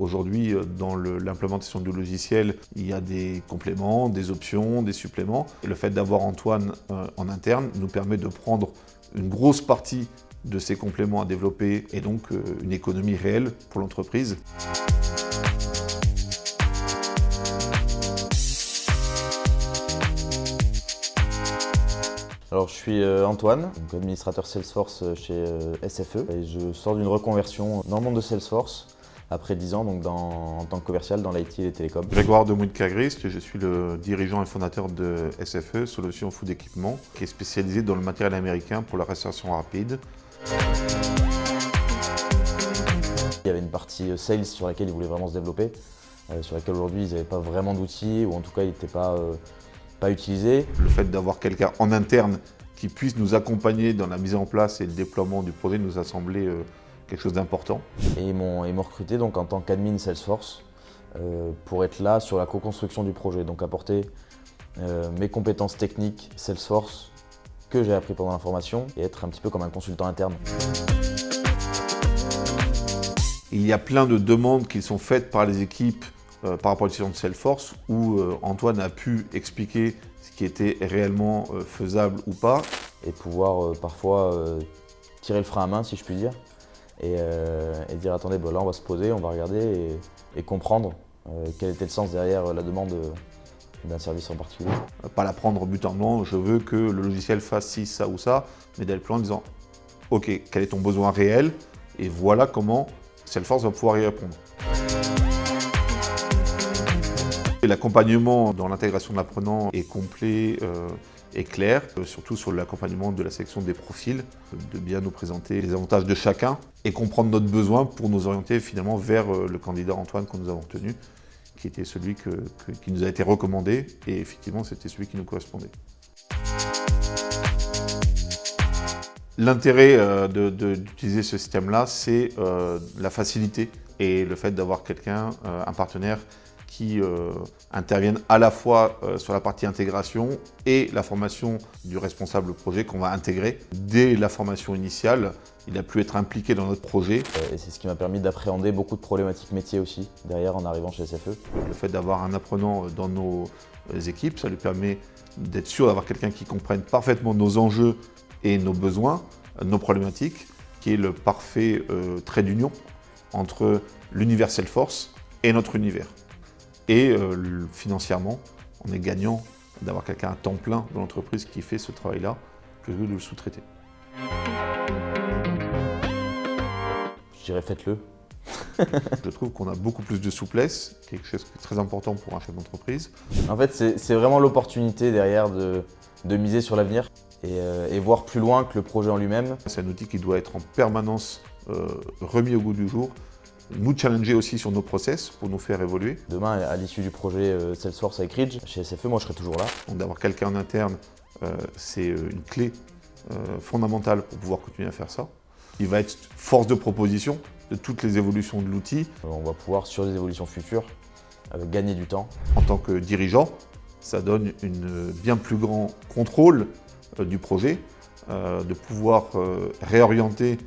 Aujourd'hui, dans l'implémentation du logiciel, il y a des compléments, des options, des suppléments. Et le fait d'avoir Antoine en interne nous permet de prendre une grosse partie de ces compléments à développer et donc une économie réelle pour l'entreprise. Alors je suis Antoine, administrateur Salesforce chez SFE et je sors d'une reconversion dans le monde de Salesforce après 10 ans donc en tant que commercial dans l'IT et les télécoms. Grégoire de Mount-Cagrist, je suis le dirigeant et fondateur de SFE, Solutions Food Equipment, qui est spécialisé dans le matériel américain pour la restauration rapide. Il y avait une partie sales sur laquelle ils voulaient vraiment se développer, sur laquelle aujourd'hui ils n'avaient pas vraiment d'outils ou en tout cas ils n'étaient pas utilisés. Le fait d'avoir quelqu'un en interne qui puisse nous accompagner dans la mise en place et le déploiement du projet nous a semblé quelque chose d'important. Et ils m'ont recruté donc en tant qu'admin Salesforce pour être là sur la co-construction du projet, donc apporter mes compétences techniques Salesforce que j'ai appris pendant la formation et être un petit peu comme un consultant interne. Il y a plein de demandes qui sont faites par les équipes par rapport à l'utilisation de Salesforce où Antoine a pu expliquer ce qui était réellement faisable ou pas. Et pouvoir parfois tirer le frein à main si je puis dire et dire attendez, là on va se poser, on va regarder et comprendre quel était le sens derrière la demande d'un service en particulier. Pas la prendre but en blanc, je veux que le logiciel fasse ci, ça ou ça, mais d'aller plus loin en disant ok, quel est ton besoin réel et voilà comment Salesforce va pouvoir y répondre. L'accompagnement dans l'intégration de l'apprenant est complet et clair, surtout sur l'accompagnement de la sélection des profils, de bien nous présenter les avantages de chacun et comprendre notre besoin pour nous orienter finalement vers le candidat Antoine que nous avons retenu, qui était celui qui nous a été recommandé et effectivement c'était celui qui nous correspondait. L'intérêt d'utiliser ce système-là, c'est la facilité et le fait d'avoir quelqu'un, un partenaire qui interviennent à la fois sur la partie intégration et la formation du responsable projet qu'on va intégrer. Dès la formation initiale, il a pu être impliqué dans notre projet. Et c'est ce qui m'a permis d'appréhender beaucoup de problématiques métiers aussi, derrière en arrivant chez SFE. Le fait d'avoir un apprenant dans nos équipes, ça lui permet d'être sûr d'avoir quelqu'un qui comprenne parfaitement nos enjeux et nos besoins, nos problématiques, qui est le parfait trait d'union entre l'univers Salesforce et notre univers. Et financièrement, on est gagnant d'avoir quelqu'un à temps plein dans l'entreprise qui fait ce travail-là, plutôt que de le sous-traiter. Je dirais faites-le. Je trouve qu'on a beaucoup plus de souplesse, quelque chose qui est très important pour un chef d'entreprise. En fait, c'est vraiment l'opportunité derrière de miser sur l'avenir et voir plus loin que le projet en lui-même. C'est un outil qui doit être en permanence remis au goût du jour, nous challenger aussi sur nos process pour nous faire évoluer. Demain, à l'issue du projet Salesforce avec Ridge, chez SFE, moi je serai toujours là. Donc d'avoir quelqu'un en interne, c'est une clé fondamentale pour pouvoir continuer à faire ça. Il va être force de proposition de toutes les évolutions de l'outil. On va pouvoir, sur des évolutions futures, gagner du temps. En tant que dirigeant, ça donne un bien plus grand contrôle du projet, de pouvoir réorienter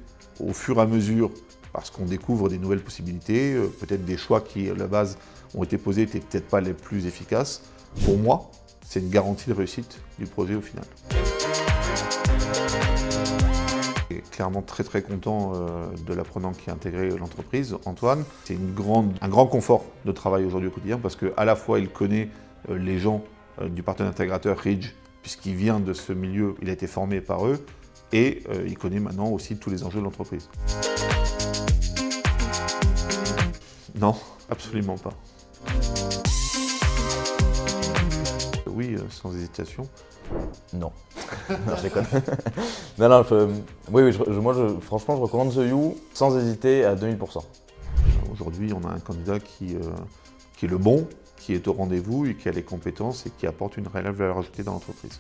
au fur et à mesure parce qu'on découvre des nouvelles possibilités, peut-être des choix qui, à la base, ont été posés n'étaient peut-être pas les plus efficaces. Pour moi, c'est une garantie de réussite du projet au final. Je suis clairement très content de l'apprenant qui a intégré l'entreprise, Antoine. C'est un grand confort de travail aujourd'hui au quotidien parce qu'à la fois il connaît les gens du partenaire intégrateur Ridge, puisqu'il vient de ce milieu, il a été formé par eux, et il connaît maintenant aussi tous les enjeux de l'entreprise. Non, absolument pas. Oui, sans hésitation. Non. Non, je déconne. Non, oui, franchement, je recommande The You sans hésiter à 2000%. Aujourd'hui, on a un candidat qui est le bon, qui est au rendez-vous et qui a les compétences et qui apporte une réelle valeur ajoutée dans l'entreprise.